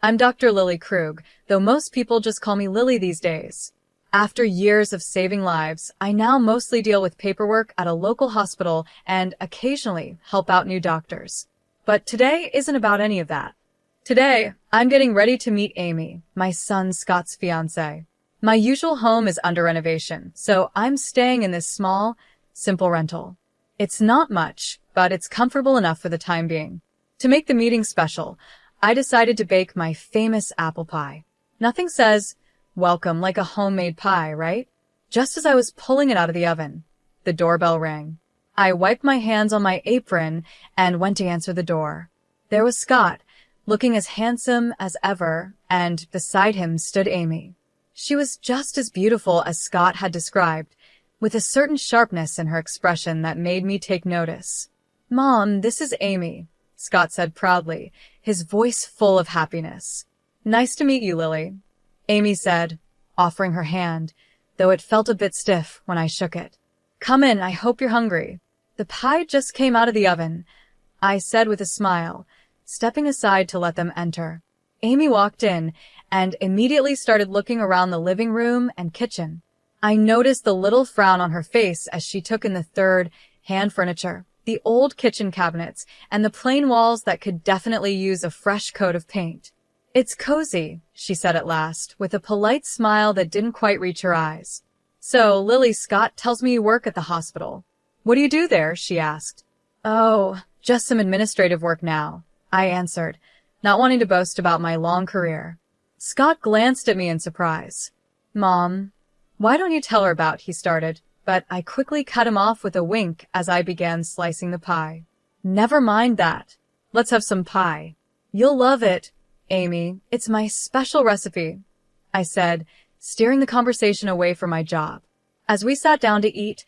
I'm Dr. Lily Krug, though most people just call me Lily these days. After years of saving lives, I now mostly deal with paperwork at a local hospital and occasionally help out new doctors. But today isn't about any of that. Today, I'm getting ready to meet Amy, my son Scott's fiancée. My usual home is under renovation, so I'm staying in this small, simple rental. It's not much, but it's comfortable enough for the time being. To make the meeting special, I decided to bake my famous apple pie. Nothing says, welcome like a homemade pie, right? Just as I was pulling it out of the oven, the doorbell rang. I wiped my hands on my apron and went to answer the door. There was Scott, looking as handsome as ever, and beside him stood Amy. She was just as beautiful as Scott had described, with a certain sharpness in her expression that made me take notice. "Mom, this is Amy," Scott said proudly, his voice full of happiness. "Nice to meet you, Lily," Amy said, offering her hand, though it felt a bit stiff when I shook it. "Come in, I hope you're hungry." "The pie just came out of the oven," I said with a smile, stepping aside to let them enter. Amy walked in and immediately started looking around the living room and kitchen. I noticed the little frown on her face as she took in the third-hand furniture, the old kitchen cabinets, and the plain walls that could definitely use a fresh coat of paint. "It's cozy," she said at last, with a polite smile that didn't quite reach her eyes. "So, Lily, Scott tells me you work at the hospital. What do you do there?" she asked. "Oh, just some administrative work now," I answered, not wanting to boast about my long career. Scott glanced at me in surprise. "Mom, why don't you tell her about," he started, but I quickly cut him off with a wink as I began slicing the pie. "Never mind that. Let's have some pie. You'll love it, Amy. It's my special recipe," I said, steering the conversation away from my job. As we sat down to eat,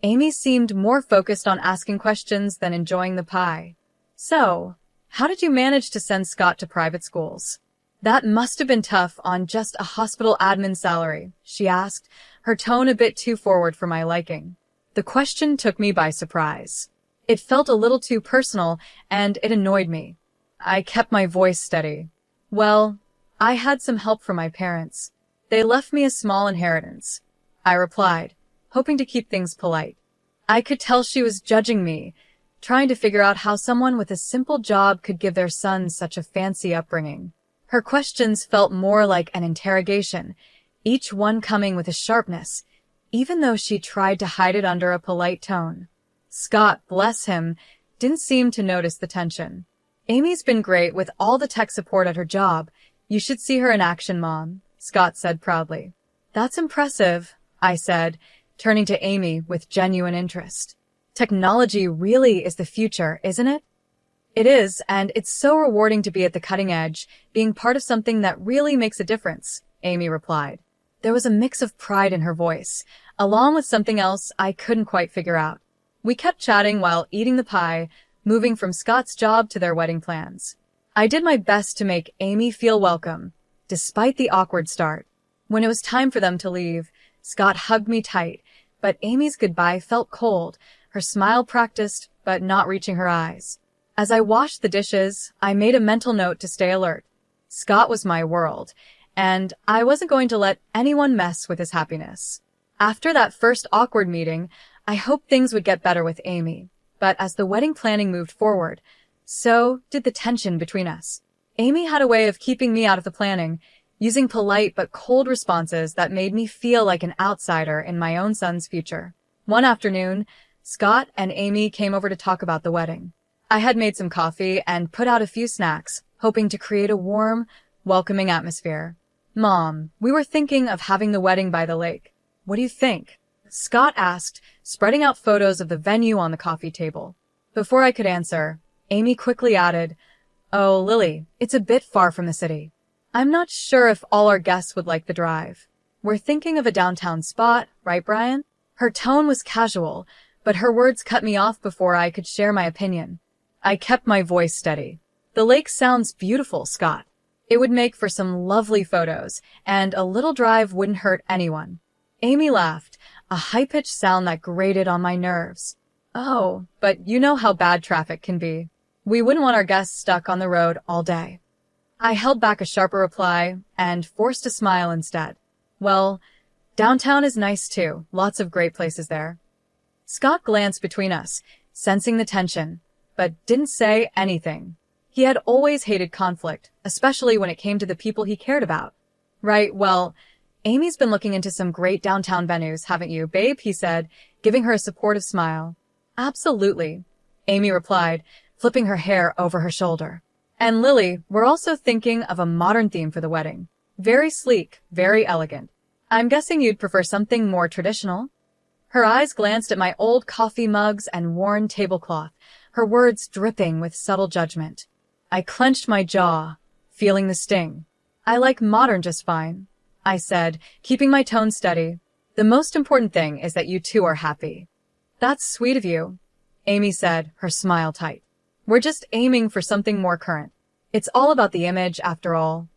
Amy seemed more focused on asking questions than enjoying the pie. "So, how did you manage to send Scott to private schools? That must have been tough on just a hospital admin salary," she asked, her tone a bit too forward for my liking. The question took me by surprise. It felt a little too personal, and it annoyed me. I kept my voice steady. "Well, I had some help from my parents. They left me a small inheritance," I replied, hoping to keep things polite. I could tell she was judging me, trying to figure out how someone with a simple job could give their son such a fancy upbringing. Her questions felt more like an interrogation, each one coming with a sharpness, even though she tried to hide it under a polite tone. Scott, bless him, didn't seem to notice the tension. "Amy's been great with all the tech support at her job. You should see her in action, Mom," Scott said proudly. "That's impressive," I said, turning to Amy with genuine interest. "Technology really is the future, isn't it?" "It is, and it's so rewarding to be at the cutting edge, being part of something that really makes a difference," Amy replied. There was a mix of pride in her voice, along with something else I couldn't quite figure out. We kept chatting while eating the pie, moving from Scott's job to their wedding plans. I did my best to make Amy feel welcome, despite the awkward start. When it was time for them to leave, Scott hugged me tight, but Amy's goodbye felt cold, her smile practiced, but not reaching her eyes. As I washed the dishes, I made a mental note to stay alert. Scott was my world, and I wasn't going to let anyone mess with his happiness. After that first awkward meeting, I hoped things would get better with Amy, but as the wedding planning moved forward, so did the tension between us. Amy had a way of keeping me out of the planning, using polite but cold responses that made me feel like an outsider in my own son's future. One afternoon, Scott and Amy came over to talk about the wedding. I had made some coffee and put out a few snacks, hoping to create a warm, welcoming atmosphere. "Mom, we were thinking of having the wedding by the lake. What do you think?" Scott asked, spreading out photos of the venue on the coffee table. Before I could answer, Amy quickly added, "Oh, Lily, it's a bit far from the city. I'm not sure if all our guests would like the drive. We're thinking of a downtown spot, right, Brian?" Her tone was casual, but her words cut me off before I could share my opinion. I kept my voice steady. "The lake sounds beautiful, Scott. It would make for some lovely photos, and a little drive wouldn't hurt anyone." Amy laughed, a high-pitched sound that grated on my nerves. "Oh, but you know how bad traffic can be. We wouldn't want our guests stuck on the road all day." I held back a sharper reply and forced a smile instead. Well, downtown is nice too. Lots of great places there. Scott glanced between us, sensing the tension, but didn't say anything. He had always hated conflict, especially when it came to the people he cared about. Right, well, Amy's been looking into some great downtown venues, haven't you, babe? He said, giving her a supportive smile. Absolutely, Amy replied, flipping her hair over her shoulder. And Lily, we're also thinking of a modern theme for the wedding. Very sleek, very elegant. I'm guessing you'd prefer something more traditional? Her eyes glanced at my old coffee mugs and worn tablecloth, her words dripping with subtle judgment. I clenched my jaw, feeling the sting. I like modern just fine, I said, keeping my tone steady. The most important thing is that you two are happy. That's sweet of you, Amy said, her smile tight. We're just aiming for something more current. It's all about the image, after all.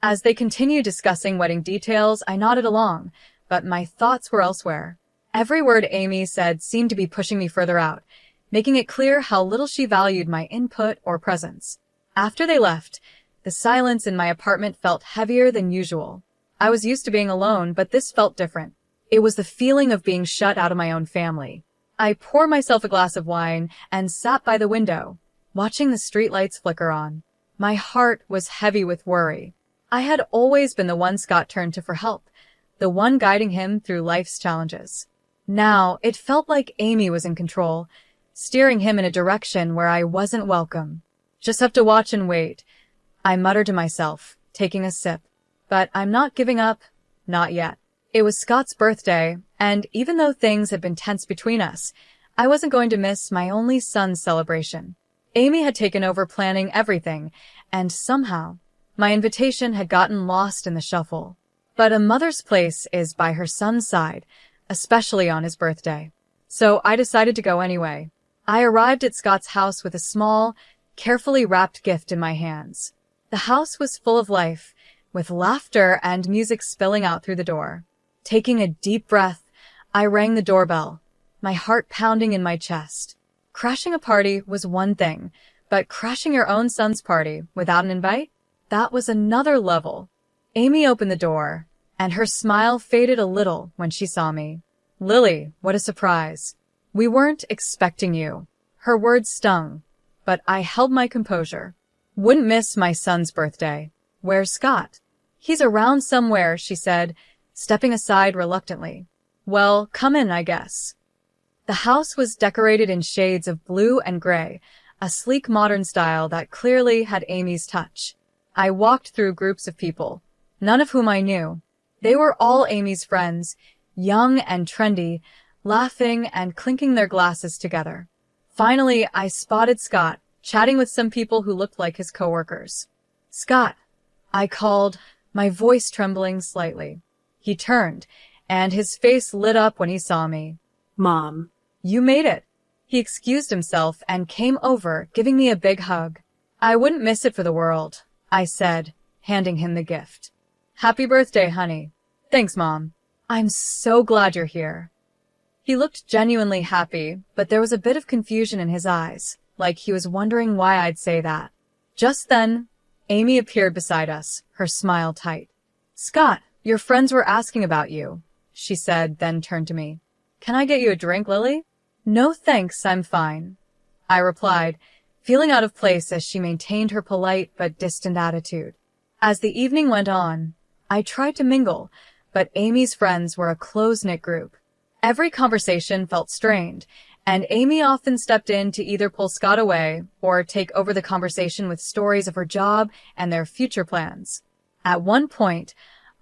As they continued discussing wedding details, I nodded along, but my thoughts were elsewhere. Every word Amy said seemed to be pushing me further out, making it clear how little she valued my input or presence. After they left, the silence in my apartment felt heavier than usual. I was used to being alone, but this felt different. It was the feeling of being shut out of my own family. I poured myself a glass of wine and sat by the window, watching the streetlights flicker on. My heart was heavy with worry. I had always been the one Scott turned to for help, the one guiding him through life's challenges. Now, it felt like Amy was in control, steering him in a direction where I wasn't welcome. Just have to watch and wait, I muttered to myself, taking a sip. But I'm not giving up, not yet. It was Scott's birthday, and even though things had been tense between us, I wasn't going to miss my only son's celebration. Amy had taken over planning everything, and somehow, my invitation had gotten lost in the shuffle. But a mother's place is by her son's side, especially on his birthday. So I decided to go anyway. I arrived at Scott's house with a small, carefully wrapped gift in my hands. The house was full of life, with laughter and music spilling out through the door. Taking a deep breath, I rang the doorbell, my heart pounding in my chest. Crashing a party was one thing, but crashing your own son's party without an invite? That was another level. Amy opened the door, and her smile faded a little when she saw me. Lily, what a surprise. We weren't expecting you. Her words stung, but I held my composure. Wouldn't miss my son's birthday. Where's Scott? He's around somewhere, she said, stepping aside reluctantly. Well, come in, I guess. The house was decorated in shades of blue and gray, a sleek modern style that clearly had Amy's touch. I walked through groups of people, none of whom I knew. They were all Amy's friends, young and trendy, laughing and clinking their glasses together. Finally, I spotted Scott, chatting with some people who looked like his coworkers. Scott, I called, my voice trembling slightly. He turned, and his face lit up when he saw me. Mom. You made it. He excused himself and came over, giving me a big hug. I wouldn't miss it for the world, I said, handing him the gift. Happy birthday, honey. Thanks, Mom. I'm so glad you're here. He looked genuinely happy, but there was a bit of confusion in his eyes, like he was wondering why I'd say that. Just then, Amy appeared beside us, her smile tight. Scott, your friends were asking about you, she said, then turned to me. Can I get you a drink, Lily? No thanks, I'm fine, I replied, feeling out of place as she maintained her polite but distant attitude. As the evening went on, I tried to mingle, but Amy's friends were a close-knit group. Every conversation felt strained, and Amy often stepped in to either pull Scott away or take over the conversation with stories of her job and their future plans. At one point,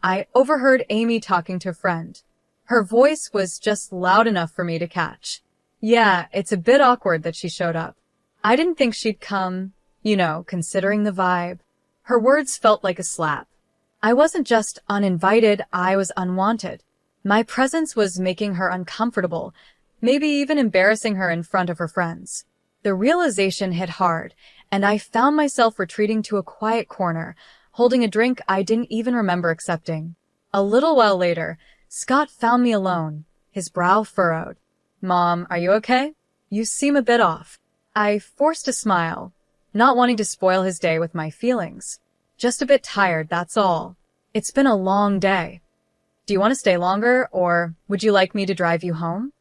I overheard Amy talking to a friend. Her voice was just loud enough for me to catch. Yeah, it's a bit awkward that she showed up. I didn't think she'd come, considering the vibe. Her words felt like a slap. I wasn't just uninvited, I was unwanted. My presence was making her uncomfortable, maybe even embarrassing her in front of her friends. The realization hit hard, and I found myself retreating to a quiet corner, holding a drink I didn't even remember accepting. A little while later, Scott found me alone, his brow furrowed. Mom, are you okay? You seem a bit off. I forced a smile, not wanting to spoil his day with my feelings. Just a bit tired, that's all. It's been a long day. Do you want to stay longer, or would you like me to drive you home?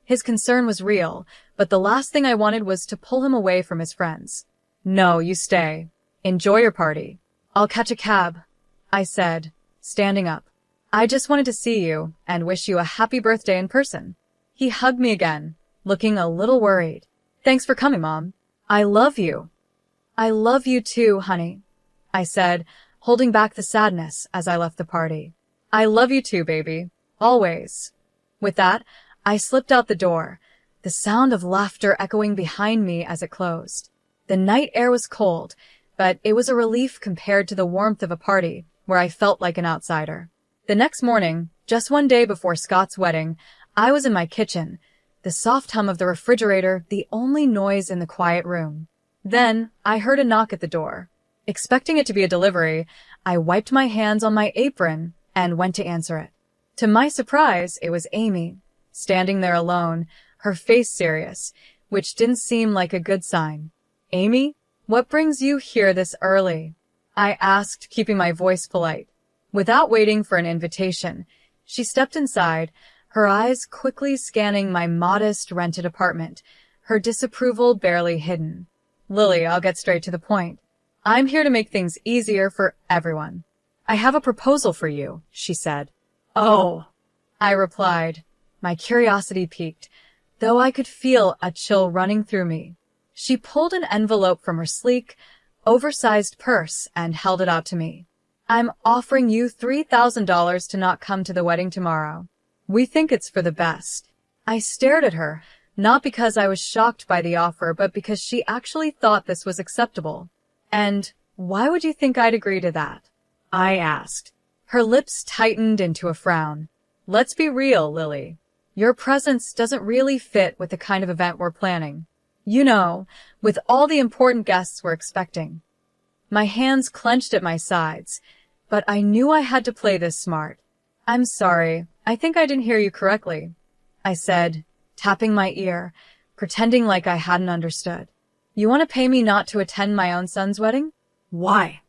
His concern was real, but the last thing I wanted was to pull him away from his friends. No, you stay. Enjoy your party. I'll catch a cab, I said, standing up. I just wanted to see you and wish you a happy birthday in person. He hugged me again, looking a little worried. Thanks for coming, Mom. I love you. I love you too, honey, I said, holding back the sadness as I left the party. I love you too, baby. Always. With that, I slipped out the door, the sound of laughter echoing behind me as it closed. The night air was cold, but it was a relief compared to the warmth of a party where I felt like an outsider. The next morning, just one day before Scott's wedding, I was in my kitchen, the soft hum of the refrigerator the only noise in the quiet room. Then, I heard a knock at the door. Expecting it to be a delivery, I wiped my hands on my apron and went to answer it. To my surprise, it was Amy, standing there alone, her face serious, which didn't seem like a good sign. Amy, what brings you here this early? I asked, keeping my voice polite. Without waiting for an invitation, she stepped inside, her eyes quickly scanning my modest rented apartment, her disapproval barely hidden. Lily, I'll get straight to the point. I'm here to make things easier for everyone. I have a proposal for you, she said. Oh, I replied, my curiosity piqued, though I could feel a chill running through me. She pulled an envelope from her sleek, oversized purse and held it out to me. I'm offering you $3,000 to not come to the wedding tomorrow. We think it's for the best. I stared at her, not because I was shocked by the offer, but because she actually thought this was acceptable. And why would you think I'd agree to that? I asked. Her lips tightened into a frown. Let's be real, Lily. Your presence doesn't really fit with the kind of event we're planning. You know, with all the important guests we're expecting. My hands clenched at my sides, but I knew I had to play this smart. I'm sorry, I think I didn't hear you correctly, I said, tapping my ear, pretending like I hadn't understood. You want to pay me not to attend my own son's wedding? Why?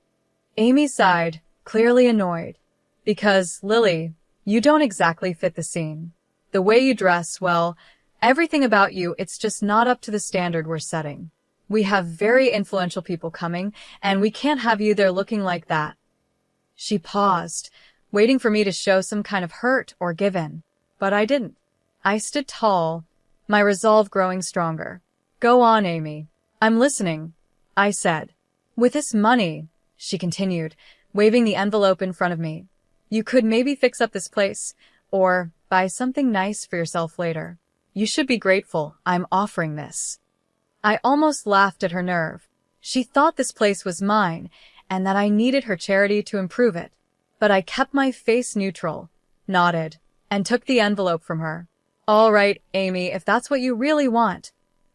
Amy sighed, clearly annoyed. Because, Lily, you don't exactly fit the scene. The way you dress, well, everything about you, it's just not up to the standard we're setting. We have very influential people coming, and we can't have you there looking like that. She paused, waiting for me to show some kind of hurt or give in. But I didn't. I stood tall, my resolve growing stronger. Go on, Amy. I'm listening, I said. With this money, she continued, waving the envelope in front of me, you could maybe fix up this place, or buy something nice for yourself later. You should be grateful I'm offering this. I almost laughed at her nerve. She thought this place was mine, and that I needed her charity to improve it. But I kept my face neutral, nodded, and took the envelope from her. All right, Amy, if that's what you really want,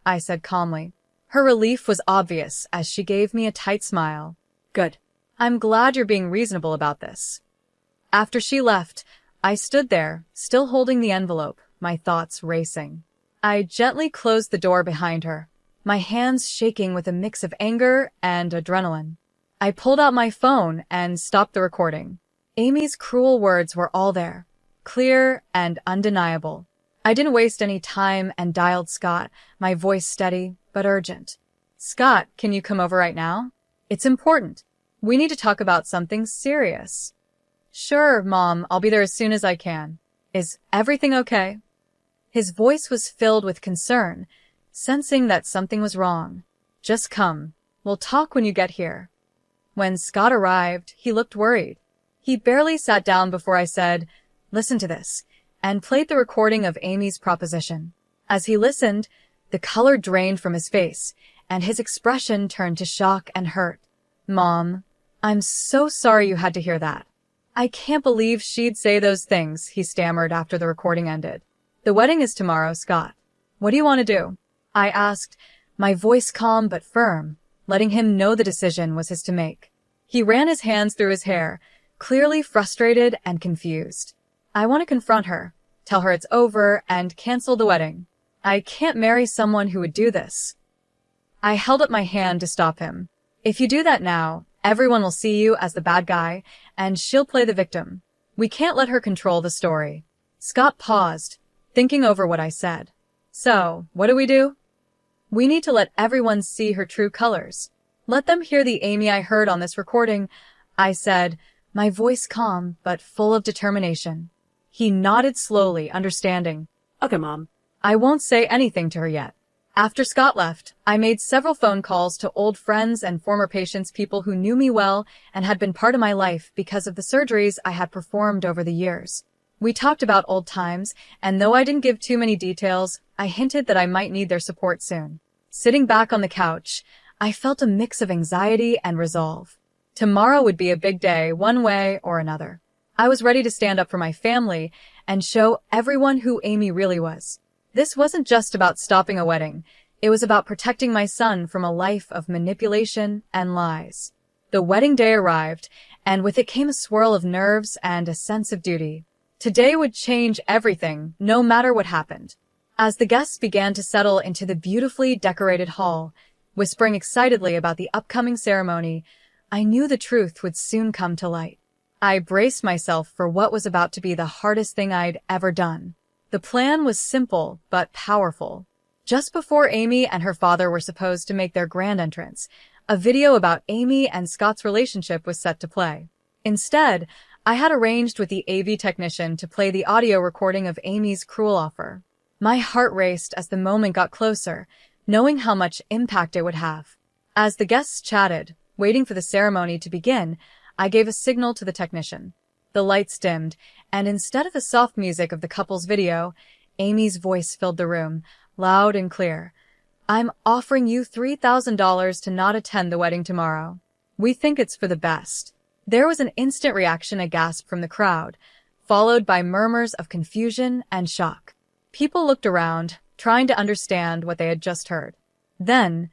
I said calmly. Her relief was obvious as she gave me a tight smile. Good. I'm glad you're being reasonable about this. After she left, I stood there, still holding the envelope, my thoughts racing. I gently closed the door behind her, my hands shaking with a mix of anger and adrenaline. I pulled out my phone and stopped the recording. Amy's cruel words were all there, clear and undeniable. I didn't waste any time and dialed Scott, my voice steady but urgent. Scott, can you come over right now? It's important. We need to talk about something serious. Sure, Mom, I'll be there as soon as I can. Is everything okay? His voice was filled with concern, sensing that something was wrong. Just come. We'll talk when you get here. When Scott arrived, he looked worried. He barely sat down before I said, listen to this, and played the recording of Amy's proposition. As he listened, the color drained from his face, and his expression turned to shock and hurt. Mom, I'm so sorry you had to hear that. I can't believe she'd say those things, he stammered after the recording ended. The wedding is tomorrow, Scott. What do you want to do? I asked, my voice calm but firm, letting him know the decision was his to make. He ran his hands through his hair, clearly frustrated and confused. I want to confront her, tell her it's over, and cancel the wedding. I can't marry someone who would do this. I held up my hand to stop him. If you do that now, Everyone will see you as the bad guy, and she'll play the victim. We can't let her control the story." Scott paused, thinking over what I said. "So, what do we do?" "We need to let everyone see her true colors. Let them hear the Amy I heard on this recording," I said, my voice calm but full of determination. He nodded slowly, understanding. "Okay, Mom." I won't say anything to her yet. After Scott left, I made several phone calls to old friends and former patients, people who knew me well and had been part of my life because of the surgeries I had performed over the years. We talked about old times, and though I didn't give too many details, I hinted that I might need their support soon. Sitting back on the couch, I felt a mix of anxiety and resolve. Tomorrow would be a big day, one way or another. I was ready to stand up for my family and show everyone who Amy really was. This wasn't just about stopping a wedding. It was about protecting my son from a life of manipulation and lies. The wedding day arrived, and with it came a swirl of nerves and a sense of duty. Today would change everything, no matter what happened. As the guests began to settle into the beautifully decorated hall, whispering excitedly about the upcoming ceremony, I knew the truth would soon come to light. I braced myself for what was about to be the hardest thing I'd ever done. The plan was simple but powerful. Just before Amy and her father were supposed to make their grand entrance, a video about Amy and Scott's relationship was set to play. Instead, I had arranged with the AV technician to play the audio recording of Amy's cruel offer. My heart raced as the moment got closer, knowing how much impact it would have. As the guests chatted, waiting for the ceremony to begin, I gave a signal to the technician. The lights dimmed, and instead of the soft music of the couple's video, Amy's voice filled the room, loud and clear. "I'm offering you $3,000 to not attend the wedding tomorrow. We think it's for the best." There was an instant reaction, a gasp from the crowd, followed by murmurs of confusion and shock. People looked around, trying to understand what they had just heard. Then,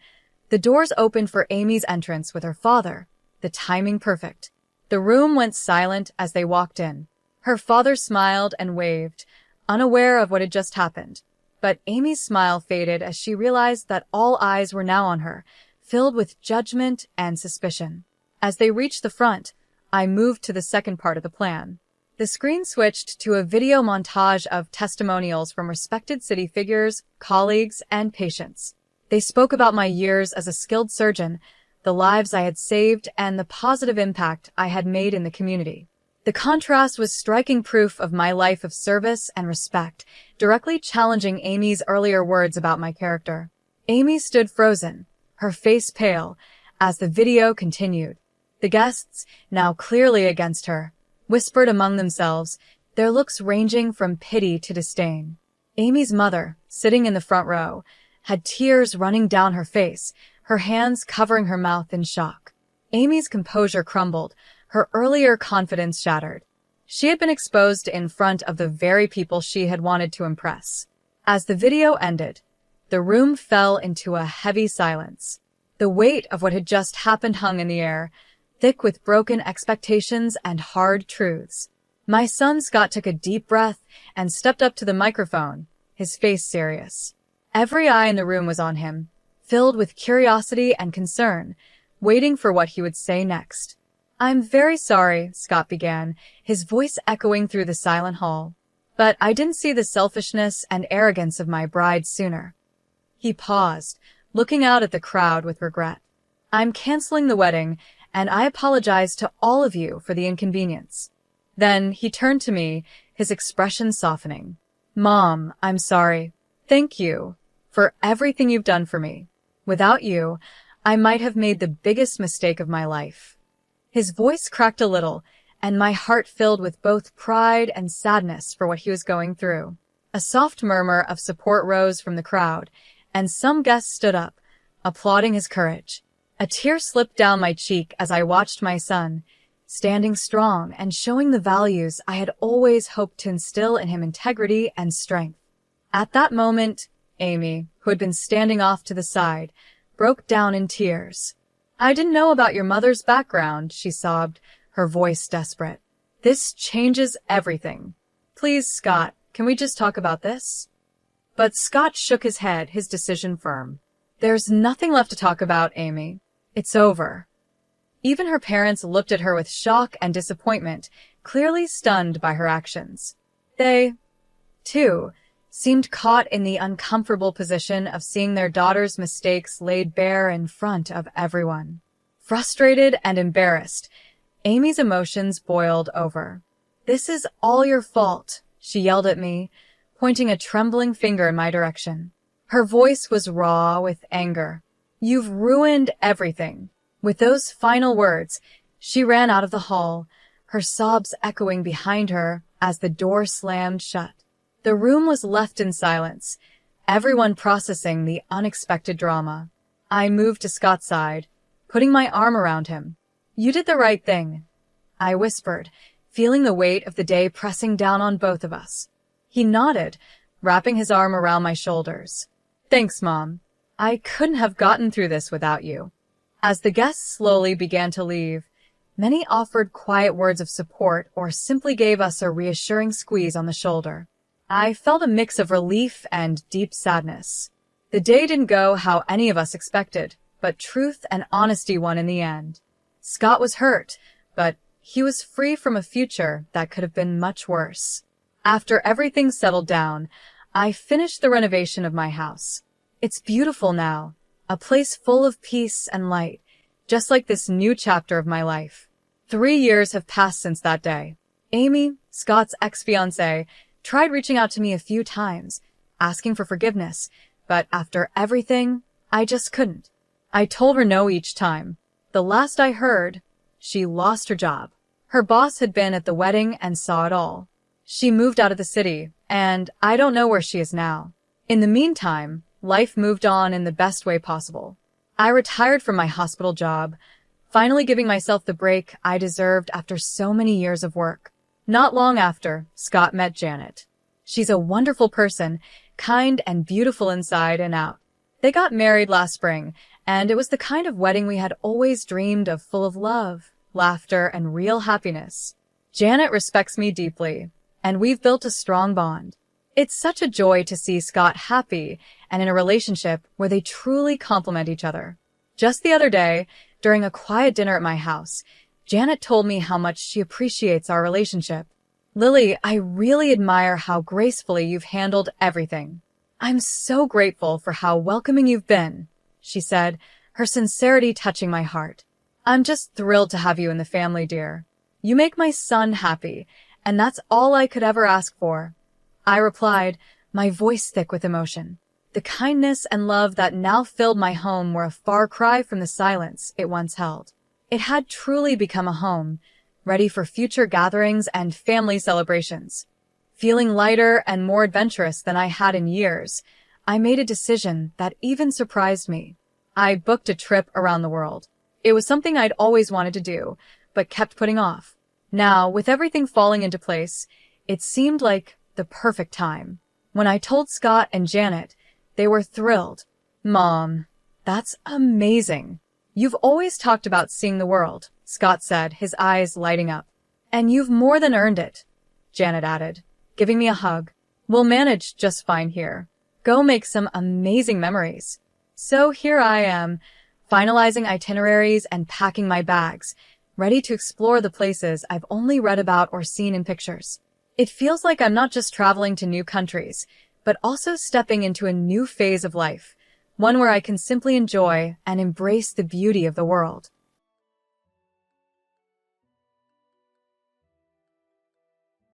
the doors opened for Amy's entrance with her father, the timing perfect. The room went silent as they walked in. Her father smiled and waved, unaware of what had just happened. But Amy's smile faded as she realized that all eyes were now on her, filled with judgment and suspicion. As they reached the front, I moved to the second part of the plan. The screen switched to a video montage of testimonials from respected city figures, colleagues, and patients. They spoke about my years as a skilled surgeon, the lives I had saved, and the positive impact I had made in the community. The contrast was striking proof of my life of service and respect, directly challenging Amy's earlier words about my character. Amy stood frozen, her face pale, as the video continued. The guests, now clearly against her, whispered among themselves, their looks ranging from pity to disdain. Amy's mother, sitting in the front row, had tears running down her face, her hands covering her mouth in shock. Amy's composure crumbled, her earlier confidence shattered. She had been exposed in front of the very people she had wanted to impress. As the video ended, the room fell into a heavy silence. The weight of what had just happened hung in the air, thick with broken expectations and hard truths. My son Scott took a deep breath and stepped up to the microphone, his face serious. Every eye in the room was on him, filled with curiosity and concern, waiting for what he would say next. "I'm very sorry," Scott began, his voice echoing through the silent hall. "But I didn't see the selfishness and arrogance of my bride sooner." He paused, looking out at the crowd with regret. "I'm canceling the wedding, and I apologize to all of you for the inconvenience." Then he turned to me, his expression softening. "Mom, I'm sorry. Thank you for everything you've done for me. Without you, I might have made the biggest mistake of my life." His voice cracked a little, and my heart filled with both pride and sadness for what he was going through. A soft murmur of support rose from the crowd, and some guests stood up, applauding his courage. A tear slipped down my cheek as I watched my son, standing strong and showing the values I had always hoped to instill in him: integrity and strength. At that moment, Amy, who had been standing off to the side, broke down in tears. "I didn't know about your mother's background," she sobbed, her voice desperate. "This changes everything. Please, Scott, can we just talk about this?" But Scott shook his head, his decision firm. "There's nothing left to talk about, Amy. It's over." Even her parents looked at her with shock and disappointment, clearly stunned by her actions. They, too, seemed caught in the uncomfortable position of seeing their daughter's mistakes laid bare in front of everyone. Frustrated and embarrassed, Amy's emotions boiled over. "This is all your fault," she yelled at me, pointing a trembling finger in my direction. Her voice was raw with anger. "You've ruined everything." With those final words, she ran out of the hall, her sobs echoing behind her as the door slammed shut. The room was left in silence, everyone processing the unexpected drama. I moved to Scott's side, putting my arm around him. "You did the right thing," I whispered, feeling the weight of the day pressing down on both of us. He nodded, wrapping his arm around my shoulders. "Thanks, Mom. I couldn't have gotten through this without you." As the guests slowly began to leave, many offered quiet words of support or simply gave us a reassuring squeeze on the shoulder. I felt a mix of relief and deep sadness. The day didn't go how any of us expected, but truth and honesty won in the end. Scott was hurt, but he was free from a future that could have been much worse. After everything settled down, I finished the renovation of my house. It's beautiful now, a place full of peace and light, just like this new chapter of my life. 3 years have passed since that day. Amy, Scott's ex-fiancée, tried reaching out to me a few times, asking for forgiveness, but after everything, I just couldn't. I told her no each time. The last I heard, she lost her job. Her boss had been at the wedding and saw it all. She moved out of the city, and I don't know where she is now. In the meantime, life moved on in the best way possible. I retired from my hospital job, finally giving myself the break I deserved after so many years of work. Not long after, Scott met Janet. She's a wonderful person, kind and beautiful inside and out. They got married last spring, and it was the kind of wedding we had always dreamed of, full of love, laughter, and real happiness. Janet respects me deeply, and we've built a strong bond. It's such a joy to see Scott happy and in a relationship where they truly complement each other. Just the other day, during a quiet dinner at my house, Janet told me how much she appreciates our relationship. "Lily, I really admire how gracefully you've handled everything. I'm so grateful for how welcoming you've been," she said, her sincerity touching my heart. "I'm just thrilled to have you in the family, dear. You make my son happy, and that's all I could ever ask for." I replied, my voice thick with emotion. The kindness and love that now filled my home were a far cry from the silence it once held. It had truly become a home, ready for future gatherings and family celebrations. Feeling lighter and more adventurous than I had in years, I made a decision that even surprised me. I booked a trip around the world. It was something I'd always wanted to do, but kept putting off. Now, with everything falling into place, it seemed like the perfect time. When I told Scott and Janet, they were thrilled. "Mom, that's amazing. You've always talked about seeing the world," Scott said, his eyes lighting up. "And you've more than earned it," Janet added, giving me a hug. "We'll manage just fine here. Go make some amazing memories." So here I am, finalizing itineraries and packing my bags, ready to explore the places I've only read about or seen in pictures. It feels like I'm not just traveling to new countries, but also stepping into a new phase of life, one where I can simply enjoy and embrace the beauty of the world.